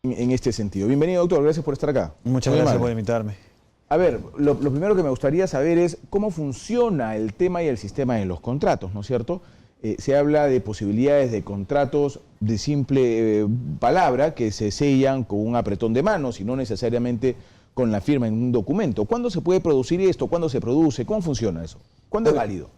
En este sentido. Bienvenido, doctor. Gracias por estar acá. Muchas gracias por invitarme. A ver, lo primero que me gustaría saber es cómo funciona el tema y el sistema de los contratos, ¿no es cierto? Se habla de posibilidades de contratos de simple palabra que se sellan con un apretón de manos y no necesariamente con la firma en un documento. ¿Cuándo se puede producir esto? ¿Cuándo se produce? ¿Cómo funciona eso? ¿Cuándo es válido?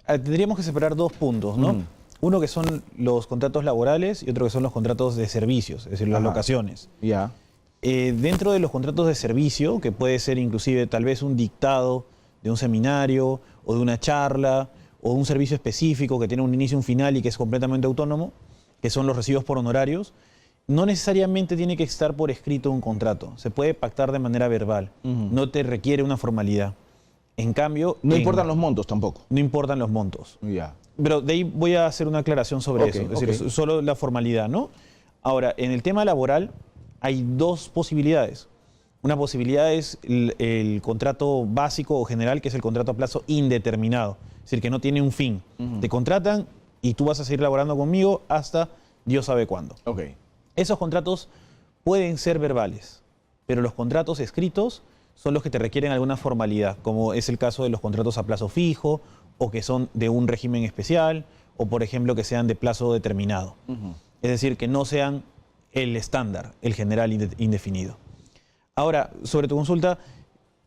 Tendríamos que separar dos puntos, ¿no? Uno que son los contratos laborales y otro que son los contratos de servicios, es decir, las locaciones. Ya. Dentro de los contratos de servicio, que puede ser inclusive tal vez un dictado de un seminario o de una charla o un servicio específico que tiene un inicio y un final y que es completamente autónomo, que son los recibos por honorarios, no necesariamente tiene que estar por escrito un contrato. Se puede pactar de manera verbal. No te requiere una formalidad. En cambio... No importan los montos tampoco. No importan los montos. Ya. Pero de ahí voy a hacer una aclaración sobre eso. Es decir, solo la formalidad, ¿no? Ahora, en el tema laboral hay dos posibilidades. Una posibilidad es el contrato básico o general, que es el contrato a plazo indeterminado. Es decir, que no tiene un fin. Te contratan y tú vas a seguir laborando conmigo hasta Dios sabe cuándo. Esos contratos pueden ser verbales, pero los contratos escritos son los que te requieren alguna formalidad, como es el caso de los contratos a plazo fijo, o que son de un régimen especial, o por ejemplo que sean de plazo determinado. Es decir, que no sean el estándar, el general indefinido. Ahora, sobre tu consulta,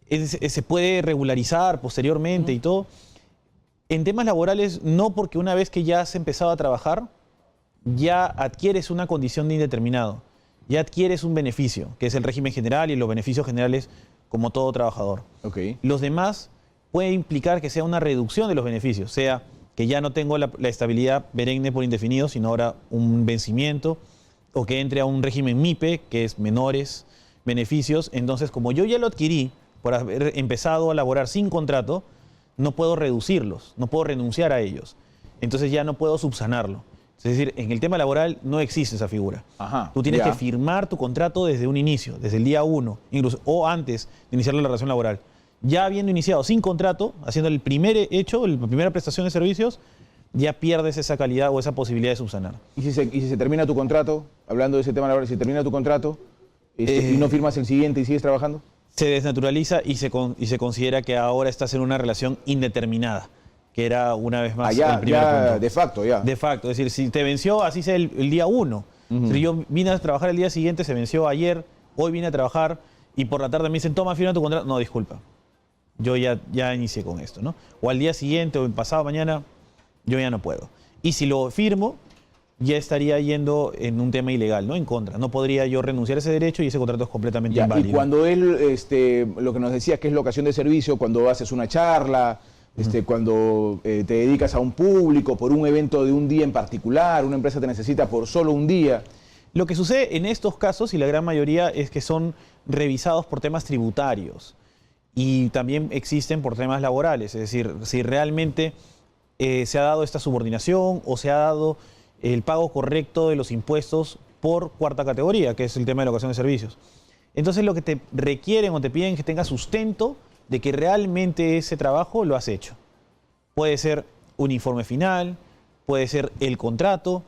¿se puede regularizar posteriormente y todo? En temas laborales, no, porque una vez que ya has empezado a trabajar, ya adquieres una condición de indeterminado, ya adquieres un beneficio, que es el régimen general y los beneficios generales como todo trabajador. Los demás puede implicar que sea una reducción de los beneficios, sea que ya no tengo la estabilidad perenne por indefinido, sino ahora un vencimiento, o que entre a un régimen MIPE, que es menores beneficios. Entonces, como yo ya lo adquirí por haber empezado a laborar sin contrato, no puedo reducirlos, no puedo renunciar a ellos. Entonces ya no puedo subsanarlo. Es decir, en el tema laboral no existe esa figura. Tú tienes que firmar tu contrato desde un inicio, desde el día 1, incluso, o antes de iniciar la relación laboral. Ya habiendo iniciado sin contrato, haciendo el primer hecho, la primera prestación de servicios, ya pierdes esa calidad o esa posibilidad de subsanar. ¿Y si se termina tu contrato, hablando de ese tema laboral, si termina tu contrato y no firmas el siguiente y sigues trabajando? Se desnaturaliza y se considera que ahora estás en una relación indeterminada, que era una vez más el primer punto. De facto, ya. De facto, es decir, si te venció, así sea el día 1. Si yo vine a trabajar el día siguiente, se venció ayer, hoy vine a trabajar y por la tarde me dicen, toma, firma tu contrato. No, disculpa, yo ya inicié con esto, ¿no? O al día siguiente o el pasado mañana, yo ya no puedo. Y si lo firmo, ya estaría yendo en un tema ilegal, ¿no? En contra. No podría yo renunciar a ese derecho y ese contrato es completamente inválido. Y cuando él, lo que nos decías que es locación de servicio, cuando haces una charla, cuando te dedicas a un público por un evento de un día en particular, una empresa te necesita por solo un día. Lo que sucede en estos casos, y la gran mayoría, es que son revisados por temas tributarios y también existen por temas laborales. Es decir, si realmente se ha dado esta subordinación o se ha dado el pago correcto de los impuestos por cuarta categoría, que es el tema de locación de servicios. Entonces lo que te requieren o te piden es que tengas sustento de que realmente ese trabajo lo has hecho. Puede ser un informe final, puede ser el contrato,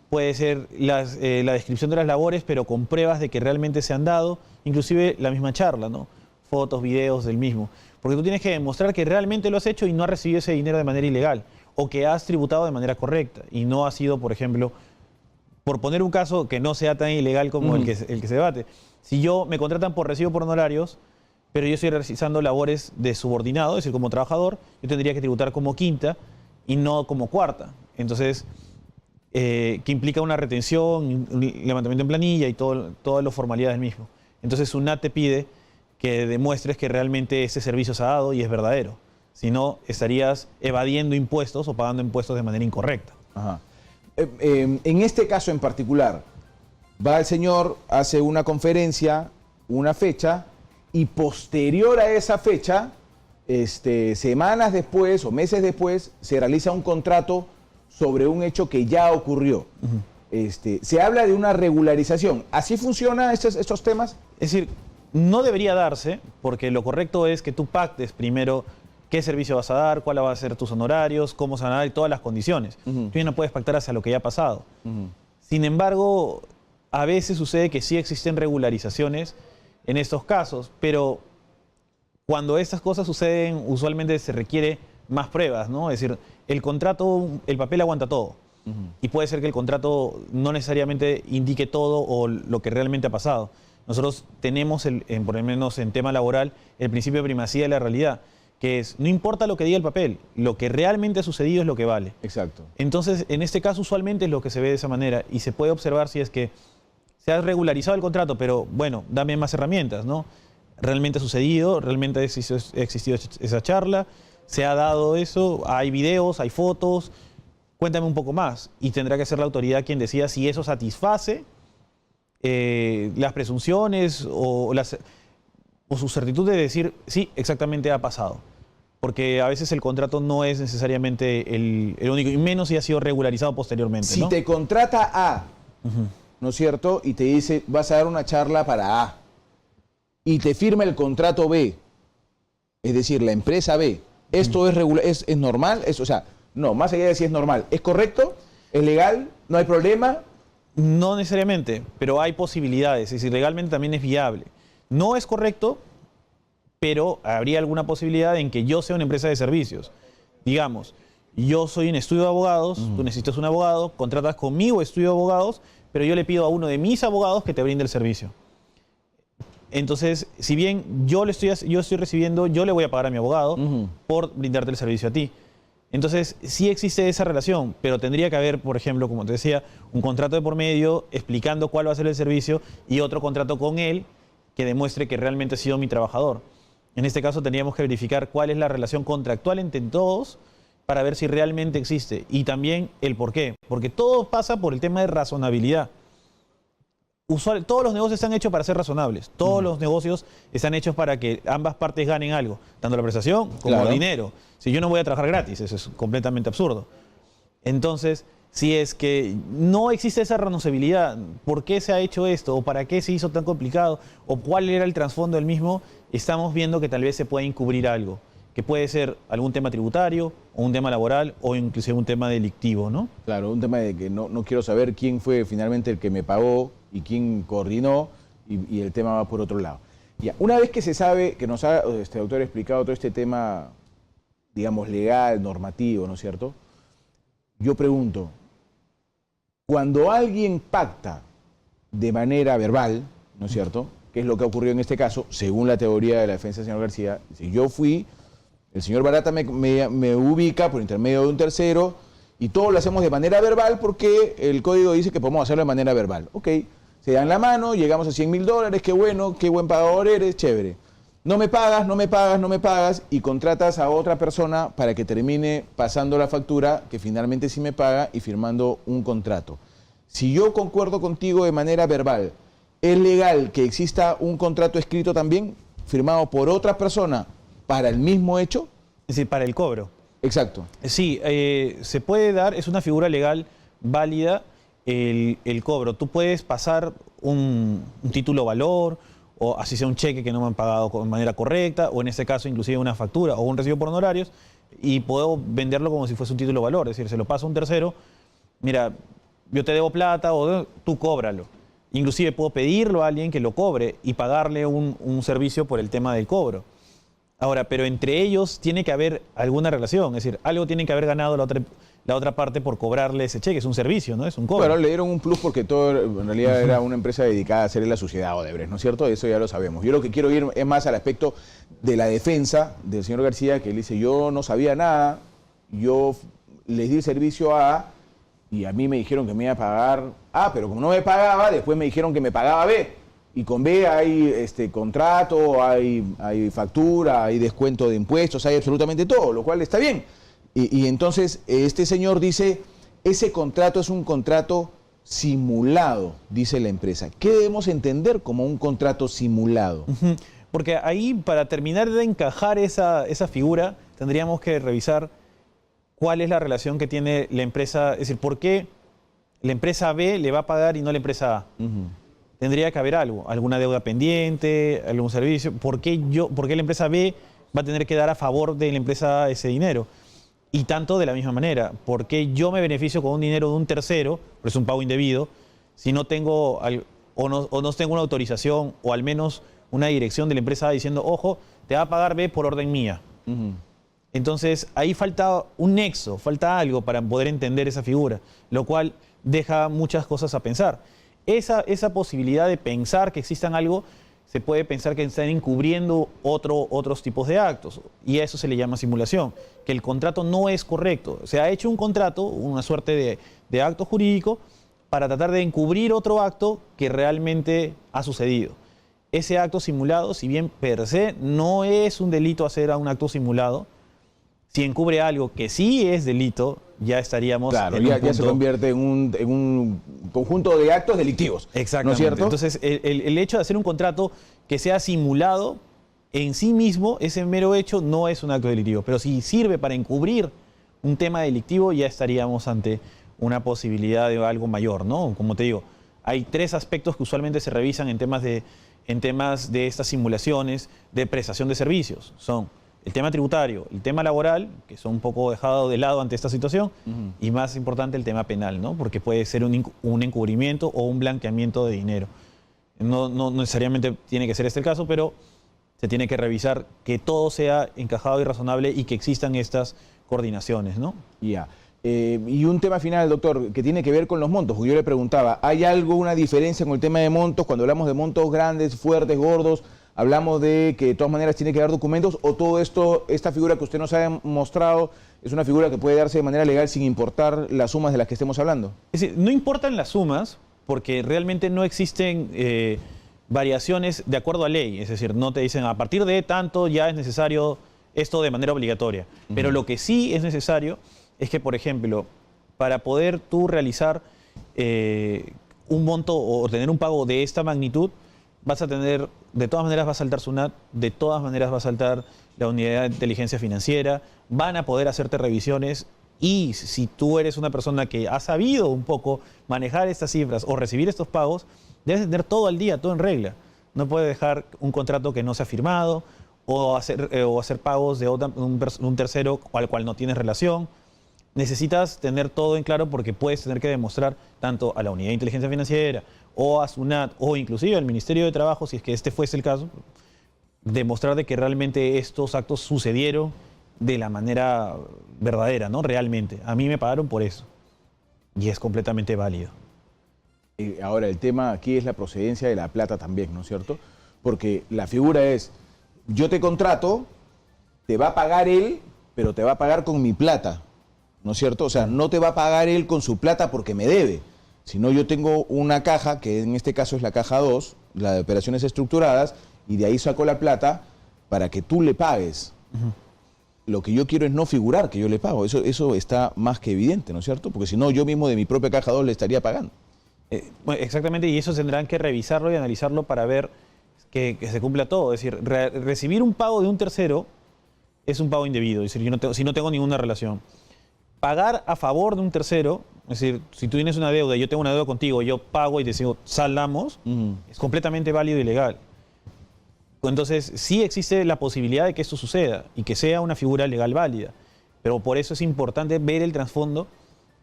puede ser la descripción de las labores, pero con pruebas de que realmente se han dado, inclusive la misma charla, ¿no? Fotos, videos del mismo. Porque tú tienes que demostrar que realmente lo has hecho y no has recibido ese dinero de manera ilegal, o que has tributado de manera correcta y no ha sido, por ejemplo, por poner un caso que no sea tan ilegal como el que se debate. Si yo me contratan por recibo por honorarios, pero yo estoy realizando labores de subordinado, es decir, como trabajador, yo tendría que tributar como quinta y no como cuarta. Entonces, que implica una retención, un levantamiento en planilla y todas las formalidades del mismo. Entonces, SUNAT te pide que demuestres que realmente ese servicio se ha dado y es verdadero. Si no, estarías evadiendo impuestos o pagando impuestos de manera incorrecta. En este caso en particular, va el señor, hace una conferencia, una fecha, y posterior a esa fecha, semanas después o meses después, se realiza un contrato sobre un hecho que ya ocurrió. Se habla de una regularización. ¿Así funcionan estos temas? Es decir, no debería darse, porque lo correcto es que tú pactes primero qué servicio vas a dar, cuáles van a ser tus honorarios, cómo se van a dar y todas las condiciones. Tú ya no puedes pactar hacia lo que ya ha pasado. Sin embargo, a veces sucede que sí existen regularizaciones en estos casos, pero cuando estas cosas suceden, usualmente se requiere más pruebas, ¿no? Es decir, el contrato, el papel aguanta todo. Y puede ser que el contrato no necesariamente indique todo o lo que realmente ha pasado. Nosotros tenemos, por lo menos en tema laboral, el principio de primacía de la realidad, que es, no importa lo que diga el papel, lo que realmente ha sucedido es lo que vale. Exacto. Entonces, en este caso, usualmente es lo que se ve de esa manera y se puede observar si es que se ha regularizado el contrato, pero bueno, dame más herramientas, ¿no? Realmente ha sucedido, realmente ha existido esa charla, se ha dado eso, hay videos, hay fotos, cuéntame un poco más. Y tendrá que ser la autoridad quien decida si eso satisface las presunciones o su certitud de decir, sí, exactamente ha pasado. Porque a veces el contrato no es necesariamente el único, y menos si ha sido regularizado posteriormente, Si ¿no? te contrata A, ¿no es cierto? Y te dice, vas a dar una charla para A. Y te firma el contrato B. Es decir, la empresa B. ¿Esto es regular, es normal? O sea, no, más allá de si es normal. ¿Es correcto? ¿Es legal? ¿No hay problema? No necesariamente, pero hay posibilidades. Es decir, legalmente también es viable. No es correcto, pero habría alguna posibilidad en que yo sea una empresa de servicios. Digamos, yo soy un estudio de abogados, tú necesitas un abogado, contratas conmigo estudio de abogados, pero yo le pido a uno de mis abogados que te brinde el servicio. Entonces, si bien yo estoy recibiendo, yo le voy a pagar a mi abogado por brindarte el servicio a ti. Entonces, sí existe esa relación, pero tendría que haber, por ejemplo, como te decía, un contrato de por medio explicando cuál va a ser el servicio y otro contrato con él que demuestre que realmente ha sido mi trabajador. En este caso, tendríamos que verificar cuál es la relación contractual entre todos para ver si realmente existe y también el por qué. Porque todo pasa por el tema de razonabilidad. Todos los negocios están hechos para ser razonables. Todos los negocios están hechos para que ambas partes ganen algo, tanto la prestación como el dinero. Si yo no voy a trabajar gratis, eso es completamente absurdo. Entonces, si es que no existe esa razonabilidad, ¿por qué se ha hecho esto? ¿O para qué se hizo tan complicado? ¿O cuál era el trasfondo del mismo? Estamos viendo que tal vez se puede encubrir algo, que puede ser algún tema tributario, o un tema laboral, o inclusive un tema delictivo, ¿no? Claro, un tema de que no quiero saber quién fue finalmente el que me pagó y quién coordinó, y el tema va por otro lado. Ya, una vez que se sabe, que nos ha este doctor explicado todo este tema, digamos, legal, normativo, ¿no es cierto? Yo pregunto, cuando alguien pacta de manera verbal, ¿no es cierto?, que es lo que ha ocurrido en este caso, según la teoría de la defensa del señor García, si yo fui, el señor Barata me ubica por intermedio de un tercero y todo lo hacemos de manera verbal porque el código dice que podemos hacerlo de manera verbal. Ok, se dan la mano, llegamos a $100.000, qué bueno, qué buen pagador eres, chévere. No me pagas, no me pagas, no me pagas y contratas a otra persona para que termine pasando la factura que finalmente sí me paga y firmando un contrato. Si yo concuerdo contigo de manera verbal, ¿es legal que exista un contrato escrito también, firmado por otra persona para el mismo hecho? Es decir, para el cobro. Exacto. Sí, se puede dar, es una figura legal válida el cobro. Tú puedes pasar un título valor, o así sea un cheque que no me han pagado de manera correcta, o en este caso inclusive una factura o un recibo por honorarios, y puedo venderlo como si fuese un título valor, es decir, se lo paso a un tercero, mira, yo te debo plata o tú cóbralo. Inclusive puedo pedirlo a alguien que lo cobre y pagarle un servicio por el tema del cobro. Ahora, pero entre ellos tiene que haber alguna relación, es decir, algo tiene que haber ganado la otra parte por cobrarle ese cheque, es un servicio, ¿no? Es un cobro. Bueno, le dieron un plus porque todo en realidad era una empresa dedicada a hacerle la suciedad a Odebrecht, ¿no es cierto? Eso ya lo sabemos. Yo lo que quiero ir es más al aspecto de la defensa del señor García, que él dice, yo no sabía nada, yo les di el servicio A y a mí me dijeron que me iba a pagar A, pero como no me pagaba, después me dijeron que me pagaba B. Y con B hay contrato, hay factura, hay descuento de impuestos, hay absolutamente todo, lo cual está bien. Y entonces este señor dice, ese contrato es un contrato simulado, dice la empresa. ¿Qué debemos entender como un contrato simulado? Porque ahí, para terminar de encajar esa figura, tendríamos que revisar cuál es la relación que tiene la empresa, es decir, por qué la empresa B le va a pagar y no la empresa A. Tendría que haber algo, alguna deuda pendiente, algún servicio. ¿Por qué la empresa B va a tener que dar a favor de la empresa ese dinero. Y tanto de la misma manera, porque yo me beneficio con un dinero de un tercero, pero es un pago indebido, si no tengo o no tengo una autorización o al menos una dirección de la empresa diciendo, ojo, te va a pagar B por orden mía. Entonces ahí falta un nexo, falta algo para poder entender esa figura, lo cual deja muchas cosas a pensar. Esa posibilidad de pensar que existan algo, se puede pensar que están encubriendo otros tipos de actos, y a eso se le llama simulación, que el contrato no es correcto. Se ha hecho un contrato, una suerte de acto jurídico, para tratar de encubrir otro acto que realmente ha sucedido. Ese acto simulado, si bien per se no es un delito hacer a un acto simulado, si encubre algo que sí es delito, ya estaríamos claro, ya se convierte en un conjunto de actos delictivos. Exactamente. ¿No es cierto? Entonces, el hecho de hacer un contrato que sea simulado, en sí mismo, ese mero hecho no es un acto delictivo. Pero si sirve para encubrir un tema delictivo, ya estaríamos ante una posibilidad de algo mayor, ¿no? Como te digo, hay 3 aspectos que usualmente se revisan en temas de estas simulaciones de prestación de servicios. Son el tema tributario, el tema laboral, que son un poco dejados de lado ante esta situación, y más importante el tema penal, ¿no? Porque puede ser un encubrimiento o un blanqueamiento de dinero. No necesariamente tiene que ser este el caso, pero se tiene que revisar que todo sea encajado y razonable y que existan estas coordinaciones, ¿no? Ya. Y un tema final, doctor, que tiene que ver con los montos, porque yo le preguntaba, ¿hay una diferencia con el tema de montos? Cuando hablamos de montos grandes, fuertes, gordos, hablamos de que de todas maneras tiene que dar documentos, o todo esto, esta figura que usted nos ha mostrado, es una figura que puede darse de manera legal sin importar las sumas de las que estemos hablando. Es decir, no importan las sumas, porque realmente no existen variaciones de acuerdo a ley. Es decir, no te dicen a partir de tanto ya es necesario esto de manera obligatoria. Pero lo que sí es necesario es que, por ejemplo, para poder tú realizar un monto o tener un pago de esta magnitud, vas a tener, de todas maneras va a saltar SUNAT, de todas maneras va a saltar la unidad de inteligencia financiera, van a poder hacerte revisiones, y si tú eres una persona que ha sabido un poco manejar estas cifras o recibir estos pagos, debes tener todo al día, todo en regla. No puedes dejar un contrato que no se ha firmado o hacer pagos de un tercero al cual no tienes relación. Necesitas tener todo en claro, porque puedes tener que demostrar tanto a la unidad de inteligencia financiera o a SUNAT o inclusive al Ministerio de Trabajo, si es que este fuese el caso, demostrar de que realmente estos actos sucedieron de la manera verdadera, ¿no? Realmente. A mí me pagaron por eso y es completamente válido. Ahora, el tema aquí es la procedencia de la plata también, ¿no es cierto? Porque la figura es, yo te contrato, te va a pagar él, pero te va a pagar con mi plata, ¿no es cierto? O sea, no te va a pagar él con su plata porque me debe, sino yo tengo una caja, que en este caso es la caja 2, la de operaciones estructuradas, y de ahí saco la plata para que tú le pagues. Lo que yo quiero es no figurar que yo le pago. Eso está más que evidente, ¿no es cierto? Porque si no, yo mismo de mi propia caja 2 le estaría pagando. Bueno, exactamente, y eso tendrán que revisarlo y analizarlo para ver que se cumpla todo. Es decir, recibir un pago de un tercero es un pago indebido, es decir, si no tengo ninguna relación. Pagar a favor de un tercero, es decir, si tú tienes una deuda y yo tengo una deuda contigo, yo pago y te digo, saldamos, es completamente válido y legal. Entonces, sí existe la posibilidad de que esto suceda y que sea una figura legal válida, pero por eso es importante ver el trasfondo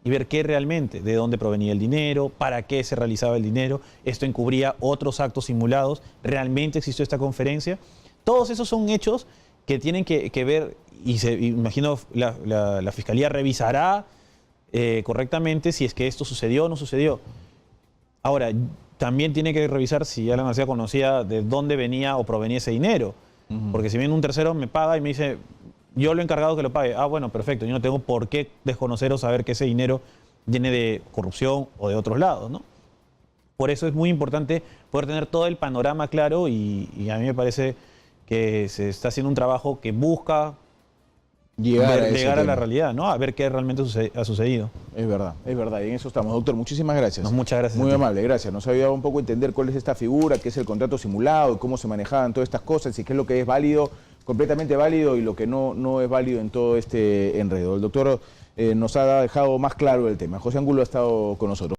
y ver qué realmente, de dónde provenía el dinero, para qué se realizaba el dinero, esto encubría otros actos simulados, realmente existió esta conferencia. Todos esos son hechos que tienen que ver, y imagino la Fiscalía revisará correctamente si es que esto sucedió o no sucedió. Ahora, también tiene que revisar si Alan García conocía de dónde venía o provenía ese dinero. Porque si viene un tercero me paga y me dice, yo lo he encargado que lo pague. Ah, bueno, perfecto. Yo no tengo por qué desconocer o saber que ese dinero viene de corrupción o de otros lados, ¿no? Por eso es muy importante poder tener todo el panorama claro, y a mí me parece que se está haciendo un trabajo que busca llegar a la realidad, ¿no? A ver qué realmente ha sucedido. Es verdad, y en eso estamos. Doctor, muchísimas gracias. No, muchas gracias. Muy amable, gracias. Nos ha ayudado un poco a entender cuál es esta figura, qué es el contrato simulado, cómo se manejaban todas estas cosas, y qué es lo que es válido, completamente válido, y lo que no es válido en todo este enredo. El doctor nos ha dejado más claro el tema. José Angulo ha estado con nosotros.